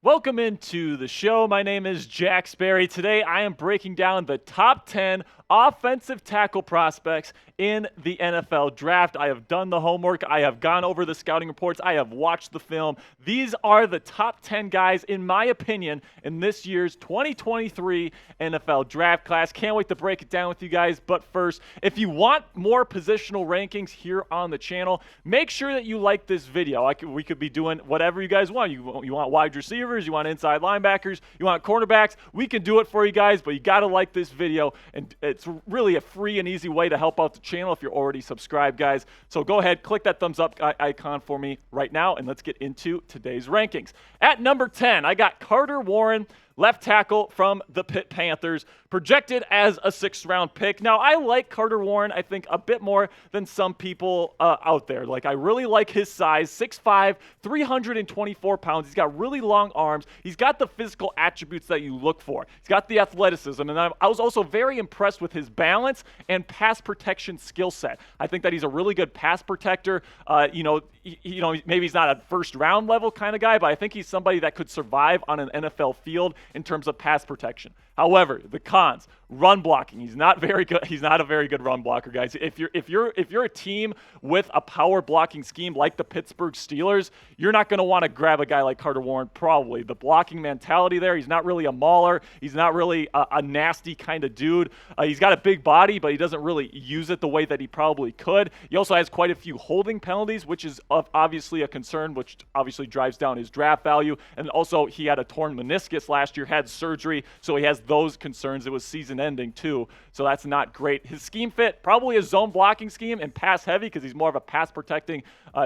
Welcome into the show. My name is Jack Sperry. Today I am breaking down the top 10 offensive tackle prospects in the NFL draft. I have done the homework. I have gone over the scouting reports. I have watched the film. These are the top 10 guys, in my opinion, in this year's 2023 NFL draft class. Can't wait to break it down with you guys. But first, if you want more positional rankings here on the channel, make sure that you like this video. We could be doing whatever you guys want. You want wide receivers, you want inside linebackers, you want cornerbacks. We can do it for you guys, but you got to like this video. And it's really a free and easy way to help out the channel if you're already subscribed, guys. So go ahead, click that thumbs up icon for me right now, and let's get into today's rankings. At number 10, I got Carter Warren, left tackle from the Pitt Panthers, projected as a 6th-round pick. Now, I like Carter Warren, I think, a bit more than some people out there. Like, I really like his size, 6'5", 324 pounds. He's got really long arms. He's got the physical attributes that you look for. He's got the athleticism, and I was also very impressed with his balance and pass protection skill set. I think that he's a really good pass protector. Maybe he's not a first-round level kind of guy, but I think he's somebody that could survive on an NFL field in terms of pass protection. However, the cons: run blocking. He's not very good. He's not a very good run blocker, guys. If you're a team with a power blocking scheme like the Pittsburgh Steelers, you're not going to want to grab a guy like Carter Warren. Probably the blocking mentality there. He's not really a mauler. He's not really a nasty kind of dude. He's got a big body, but he doesn't really use it the way that he probably could. He also has quite a few holding penalties, which is obviously a concern, which obviously drives down his draft value. And also, he had a torn meniscus last year, had surgery, so he has those concerns. It was season ending too, so that's not great. His scheme fit, probably a zone blocking scheme and pass heavy because he's more of a pass protecting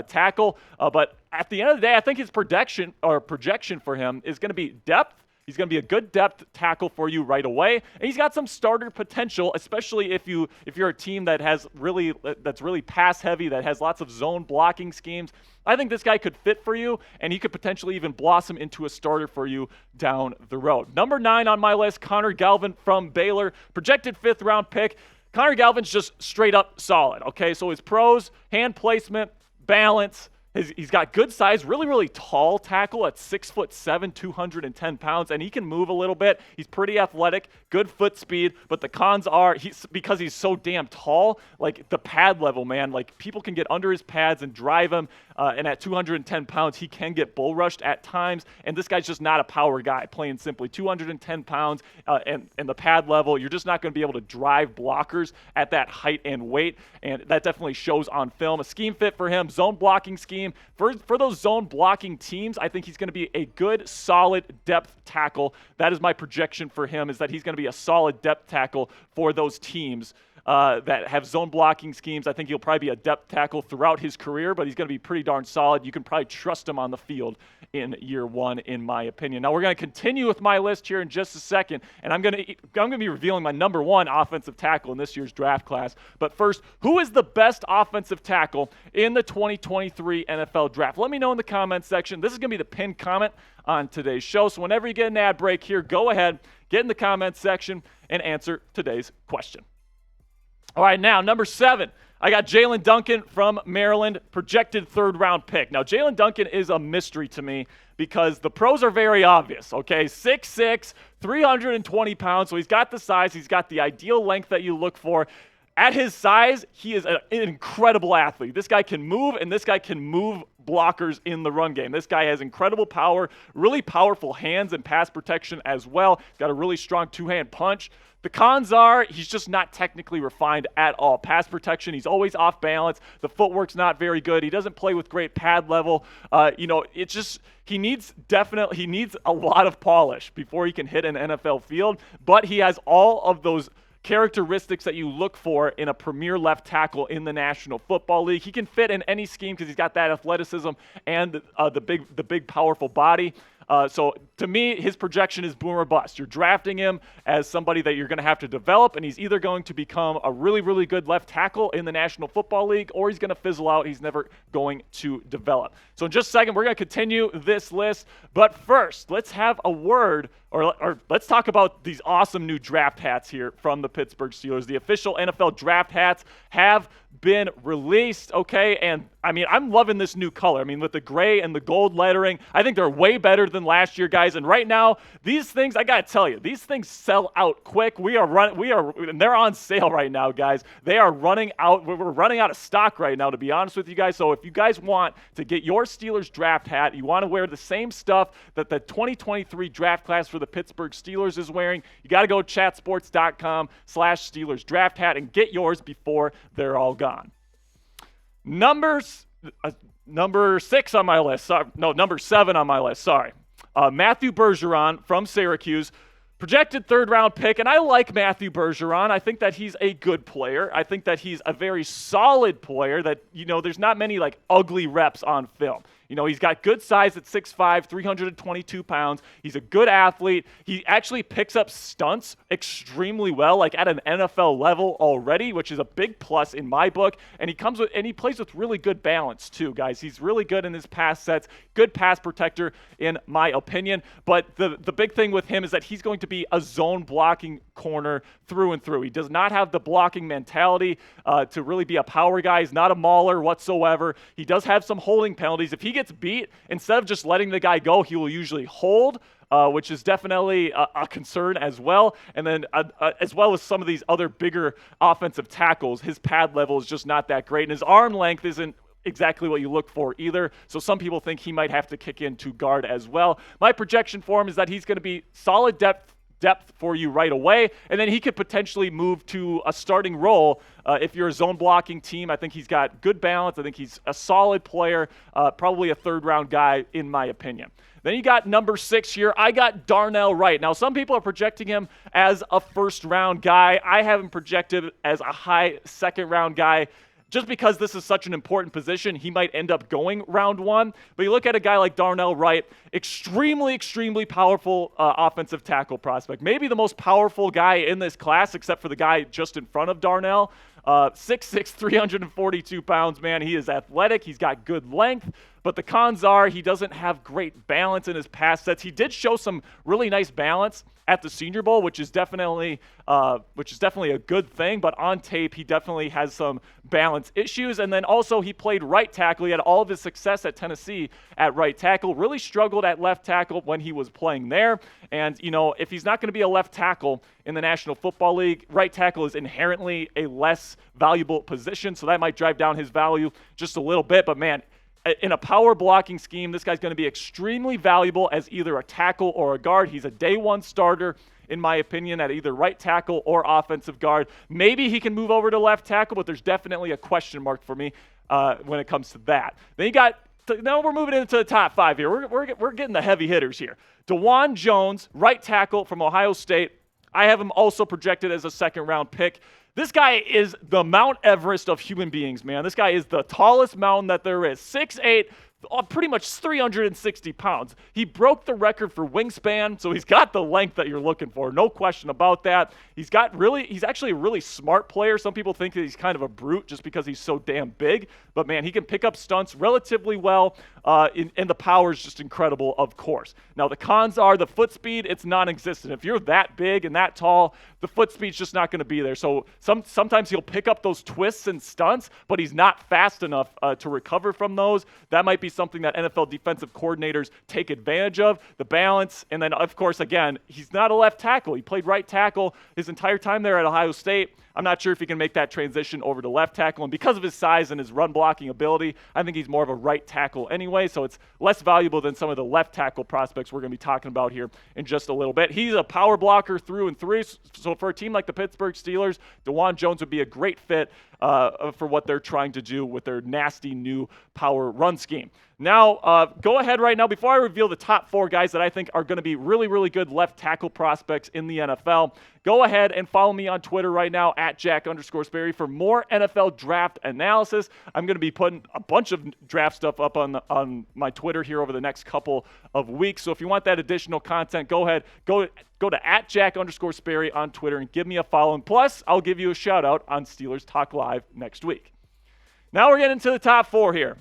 tackle. But at the end of the day, I think his projection for him is going to be depth. He's going to be a good depth tackle for you right away, and he's got some starter potential, especially if you're a team that's really pass heavy, that has lots of zone blocking schemes. I think this guy could fit for you, and he could potentially even blossom into a starter for you down the road. Number 9 on my list, Connor Galvin from Baylor, projected 5th-round pick. Connor Galvin's just straight up solid. Okay, so his pros: hand placement, balance. He's got good size, really, really tall tackle at 6'7", 210 pounds, and he can move a little bit. He's pretty athletic, good foot speed, but the cons are because he's so damn tall, like the pad level, man, like people can get under his pads and drive him, and at 210 pounds, he can get bull rushed at times, and this guy's just not a power guy, plain simply. 210 pounds and the pad level, you're just not going to be able to drive blockers at that height and weight, and that definitely shows on film. A scheme fit for him, zone blocking scheme. For those zone blocking teams, I think he's going to be a good, solid depth tackle. That is my projection for him, is that he's going to be a solid depth tackle for those teams that have zone blocking schemes. I think he'll probably be a depth tackle throughout his career, but he's going to be pretty darn solid. You can probably trust him on the field in year 1, in my opinion. Now, we're going to continue with my list here in just a second, and I'm going to be revealing my number 1 offensive tackle in this year's draft class. But first, who is the best offensive tackle in the 2023 NFL draft? Let me know in the comments section. This is going to be the pinned comment on today's show, so whenever you get an ad break here, go ahead, get in the comments section, and answer today's question. All right, now, number 7, I got Jalen Duncan from Maryland, projected 3rd-round pick. Now, Jalen Duncan is a mystery to me because the pros are very obvious, okay? 6'6", 320 pounds, so he's got the size, he's got the ideal length that you look for. At his size, he is an incredible athlete. This guy can move, and this guy can move blockers in the run game. This guy has incredible power, really powerful hands and pass protection as well. He's got a really strong 2-hand punch. The cons are he's just not technically refined at all. Pass protection, he's always off balance. The footwork's not very good. He doesn't play with great pad level. It's just he needs a lot of polish before he can hit an NFL field, but he has all of those characteristics that you look for in a premier left tackle in the National Football League. He can fit in any scheme because he's got that athleticism and the big powerful body. So to me, his projection is boom or bust. You're drafting him as somebody that you're going to have to develop, and he's either going to become a really, really good left tackle in the National Football League, or he's going to fizzle out. He's never going to develop. So in just a second, we're going to continue this list. But first, let's have a word or let's talk about these awesome new draft hats here from the Pittsburgh Steelers. The official NFL draft hats have been released, okay? And I mean, I'm loving this new color. I mean, with the gray and the gold lettering, I think they're way better than last year, guys. And right now, these things, I gotta tell you, these things sell out quick. And they're on sale right now, guys. They are running out. We're running out of stock right now, to be honest with you guys. So if you guys want to get your Steelers draft hat, you want to wear the same stuff that the 2023 draft class for the Pittsburgh Steelers is wearing, you got to go chatsports.com/Steelers draft hat and get yours before they're all gone. Number 6 on my list. Number 7 on my list. Sorry. Matthew Bergeron from Syracuse. Projected third-round pick, and I like Matthew Bergeron. I think that he's a good player. I think that he's a very solid player that, there's not many, ugly reps on film. He's got good size at 6'5", 322 pounds. He's a good athlete. He actually picks up stunts extremely well, at an NFL level already, which is a big plus in my book. And he plays with really good balance too, guys. He's really good in his pass sets, good pass protector in my opinion. But the big thing with him is that he's going to be a zone blocking corner through and through. He does not have the blocking mentality to really be a power guy. He's not a mauler whatsoever. He does have some holding penalties. If he gets beat, instead of just letting the guy go, he will usually hold, which is definitely a concern as well. And then as well as some of these other bigger offensive tackles, his pad level is just not that great. And his arm length isn't exactly what you look for either. So some people think he might have to kick in to guard as well. My projection for him is that he's going to be solid depth for you right away, and then he could potentially move to a starting role if you're a zone blocking team. I think he's got good balance. I think he's a solid player, probably a third-round guy in my opinion. Then you got number 6 here. I got Darnell Wright. Now, some people are projecting him as a first-round guy. I have him projected as a high second-round guy. Just because this is such an important position, he might end up going round 1. But you look at a guy like Darnell Wright, extremely powerful offensive tackle prospect. Maybe the most powerful guy in this class, except for the guy just in front of Darnell. 6'6", 342 pounds, man. He is athletic. He's got good length. But the cons are he doesn't have great balance in his pass sets. He did show some really nice balance at the Senior Bowl, which is definitely a good thing. But on tape, he definitely has some balance issues. And then also he played right tackle. He had all of his success at Tennessee at right tackle. Really struggled at left tackle when he was playing there. And, if he's not going to be a left tackle in the National Football League, right tackle is inherently a less valuable position. So that might drive down his value just a little bit. But, man, in a power blocking scheme, this guy's going to be extremely valuable as either a tackle or a guard. He's a day 1 starter, in my opinion, at either right tackle or offensive guard. Maybe he can move over to left tackle, but there's definitely a question mark for me when it comes to that. Then now we're moving into the top 5 here. We're getting the heavy hitters here. Dawand Jones, right tackle from Ohio State. I have him also projected as a second-round pick. This guy is the Mount Everest of human beings, man. This guy is the tallest mountain that there is. 6'8", pretty much 360 pounds. He broke the record for wingspan, so he's got the length that you're looking for. No question about that. He's actually a really smart player. Some people think that he's kind of a brute just because he's so damn big. But, man, he can pick up stunts relatively well, and the power is just incredible, of course. Now, the cons are the foot speed. It's non-existent. If you're that big and that tall, the foot speed's just not going to be there. So sometimes he'll pick up those twists and stunts, but he's not fast enough to recover from those. That might be something that NFL defensive coordinators take advantage of, the balance. And then, of course, again, he's not a left tackle. He played right tackle his entire time there at Ohio State. I'm not sure if he can make that transition over to left tackle. And because of his size and his run blocking ability, I think he's more of a right tackle anyway. So it's less valuable than some of the left tackle prospects we're going to be talking about here in just a little bit. He's a power blocker through and through. So for a team like the Pittsburgh Steelers, Dawand Jones would be a great fit for what they're trying to do with their nasty new power run scheme. Now, go ahead right now, before I reveal the top 4 guys that I think are going to be really good left tackle prospects in the NFL, go ahead and follow me on Twitter right now at Jack_Sperry for more NFL draft analysis. I'm going to be putting a bunch of draft stuff up on my Twitter here over the next couple of weeks. So if you want that additional content, go ahead, go to at Jack_Sperry on Twitter and give me a follow. And plus, I'll give you a shout out on Steelers Talk Live next week. Now we're getting to the top 4 here.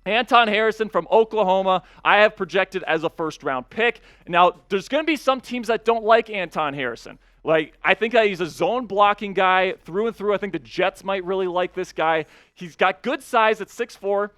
Anton Harrison from Oklahoma, I have projected as a first-round pick. Now, there's going to be some teams that don't like Anton Harrison. I think that he's a zone blocking guy through and through. I think the Jets might really like this guy. He's got good size at 6'4",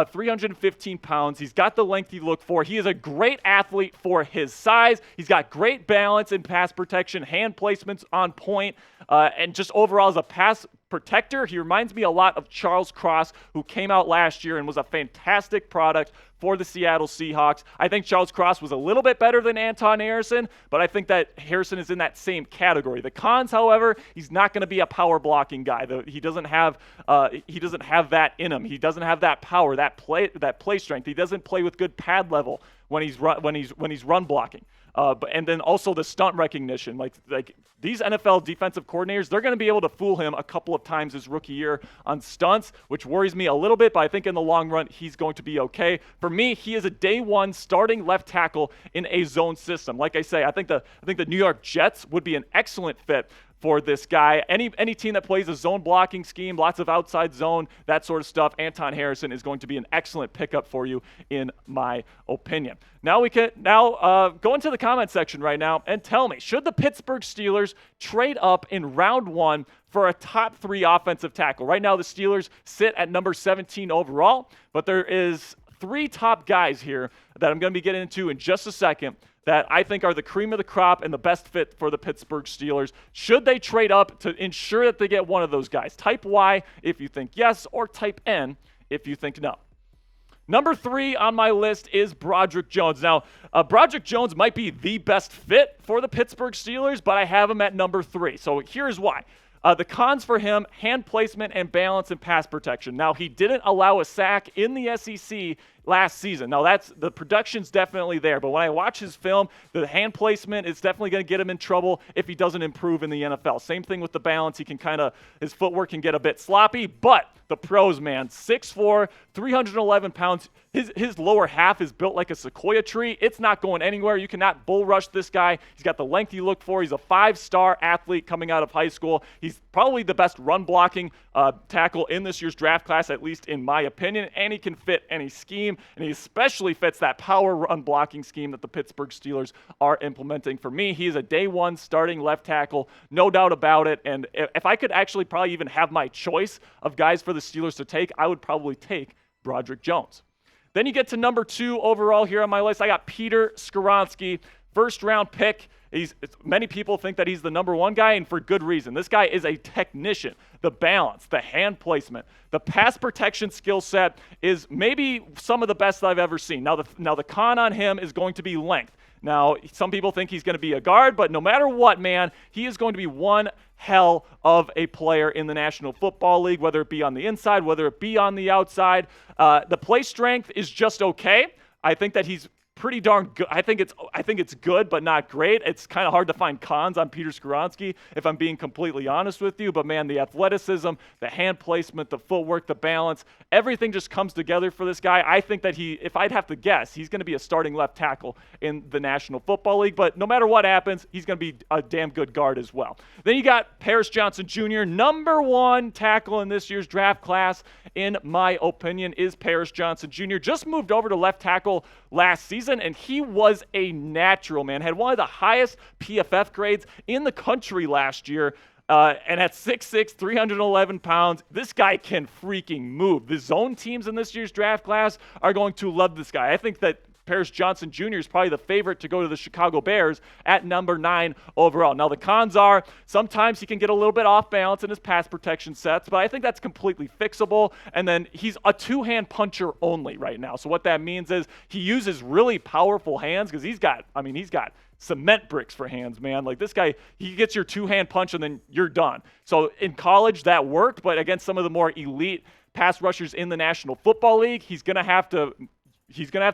315 pounds. He's got the length you look for. He is a great athlete for his size. He's got great balance in pass protection, hand placements on point, and just overall as a pass protector, he reminds me a lot of Charles Cross, who came out last year and was a fantastic product for the Seattle Seahawks. I think Charles Cross was a little bit better than Anton Harrison, but I think that Harrison is in that same category. The cons, however, he's not going to be a power blocking guy. He doesn't have that in him. He doesn't have that power, that play strength. He doesn't play with good pad level when he's run blocking. And then also the stunt recognition. Like these NFL defensive coordinators, they're going to be able to fool him a couple of times his rookie year on stunts, which worries me a little bit, but I think in the long run, he's going to be okay. For me, he is a day one starting left tackle in a zone system. Like I say, I think the New York Jets would be an excellent fit for this guy. Any team that plays a zone blocking scheme, lots of outside zone, that sort of stuff, Anton Harrison is going to be an excellent pickup for you, in my opinion. Now we can go into the comment section right now and tell me, should the Pittsburgh Steelers trade up in round 1 for a top 3 offensive tackle? Right now the Steelers sit at number 17 overall, but there is 3 top guys here that I'm going to be getting into in just a second that I think are the cream of the crop and the best fit for the Pittsburgh Steelers. Should they trade up to ensure that they get one of those guys? Type Y if you think yes, or type N if you think no. Number 3 on my list is Broderick Jones. Now, Broderick Jones might be the best fit for the Pittsburgh Steelers, but I have him at number 3. So here's why. The cons for him, hand placement and balance and pass protection. Now, he didn't allow a sack in the SEC last season. Now, the production's definitely there, but when I watch his film, the hand placement is definitely going to get him in trouble if he doesn't improve in the NFL. Same thing with the balance. He can his footwork can get a bit sloppy, but the pros, man, 6'4", 311 pounds. His lower half is built like a sequoia tree. It's not going anywhere. You cannot bull rush this guy. He's got the length you look for. He's a 5-star athlete coming out of high school. He's probably the best run blocking tackle in this year's draft class, at least in my opinion, and he can fit any scheme, and he especially fits that power run blocking scheme that the Pittsburgh Steelers are implementing. For me, he is a day one starting left tackle, no doubt about it, and if I could actually probably even have my choice of guys for the Steelers to take, I would probably take Broderick Jones. Then you get to number 2 overall here on my list. I got Peter Skaronsky, first-round pick. Many people think that he's the number 1 guy, and for good reason. This guy is a technician. The balance, the hand placement, the pass protection skill set is maybe some of the best I've ever seen. Now the con on him is going to be length. Now, some people think he's going to be a guard, but no matter what, man, he is going to be one hell of a player in the National Football League, whether it be on the inside, whether it be on the outside. The play strength is just okay. I think that he's pretty darn good. I think it's good, but not great. It's kind of hard to find cons on Peter Skoronski, if I'm being completely honest with you. But man, the athleticism, the hand placement, the footwork, the balance, everything just comes together for this guy. I think that if I'd have to guess, he's going to be a starting left tackle in the National Football League. But no matter what happens, he's going to be a damn good guard as well. Then you got Paris Johnson Jr., number 1 tackle in this year's draft class, in my opinion, is Paris Johnson Jr. Just moved over to left tackle last season, and he was a natural, man. Had one of the highest PFF grades in the country last year. And at 6'6", 311 pounds, this guy can freaking move. The zone teams in this year's draft class are going to love this guy. I think that Paris Johnson Jr. is probably the favorite to go to the Chicago Bears at number 9 overall. Now, the cons are sometimes he can get a little bit off balance in his pass protection sets, but I think that's completely fixable. And then he's a 2-hand puncher only right now. So what that means is he uses really powerful hands because he's got cement bricks for hands, man. Like this guy, he gets your 2-hand punch and then you're done. So in college that worked, but against some of the more elite pass rushers in the National Football League, he's going to have to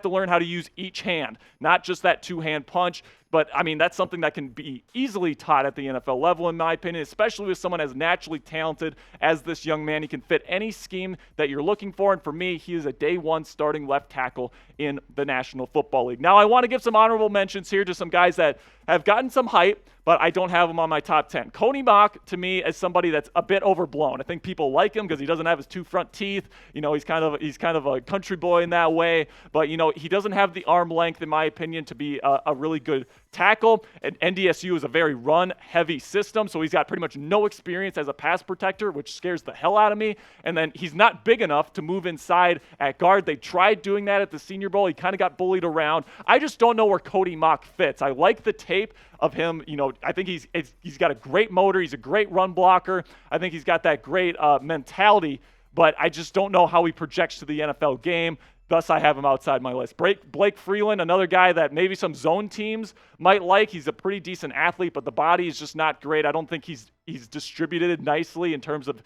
learn how to use each hand, not just that 2-hand punch. But, I mean, that's something that can be easily taught at the NFL level, in my opinion, especially with someone as naturally talented as this young man. He can fit any scheme that you're looking for, and for me, he is a day one starting left tackle in the National Football League. Now, I want to give some honorable mentions here to some guys that have gotten some hype, but I don't have him on my top 10. Cody Mauch, to me, is somebody that's a bit overblown. I think people like him because he doesn't have his two front teeth. You know, he's kind of a country boy in that way, but, you know, he doesn't have the arm length, in my opinion, to be a really good tackle. And NDSU is a very run-heavy system, so he's got pretty much no experience as a pass protector, which scares the hell out of me. And then he's not big enough to move inside at guard. They tried doing that at the Senior Bowl. He kind of got bullied around. I just don't know where Cody Mauch fits. I like the tape of him. You know, I think he's got a great motor. He's a great run blocker. I think he's got that great mentality, but I just don't know how he projects to the NFL game. Thus, I have him outside my list. Blake Freeland, another guy that maybe some zone teams might like. He's a pretty decent athlete, but the body is just not great. I don't think he's distributed nicely in terms of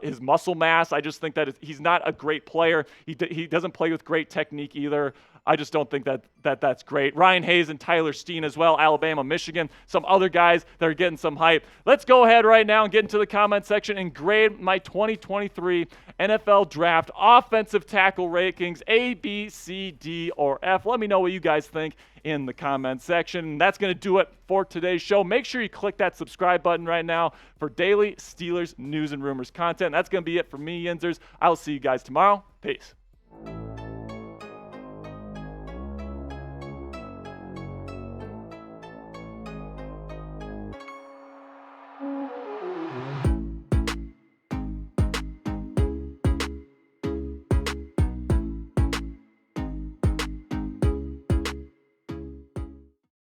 his muscle mass. I just think that he's not a great player. He doesn't play with great technique either. I just don't think that's great. Ryan Hayes and Tyler Steen as well, Alabama, Michigan, some other guys that are getting some hype. Let's go ahead right now and get into the comment section and grade my 2023 NFL Draft offensive tackle rankings, A, B, C, D, or F. Let me know what you guys think in the comment section. That's going to do it for today's show. Make sure you click that subscribe button right now for daily Steelers news and rumors content. That's going to be it for me, Yinzers. I'll see you guys tomorrow. Peace.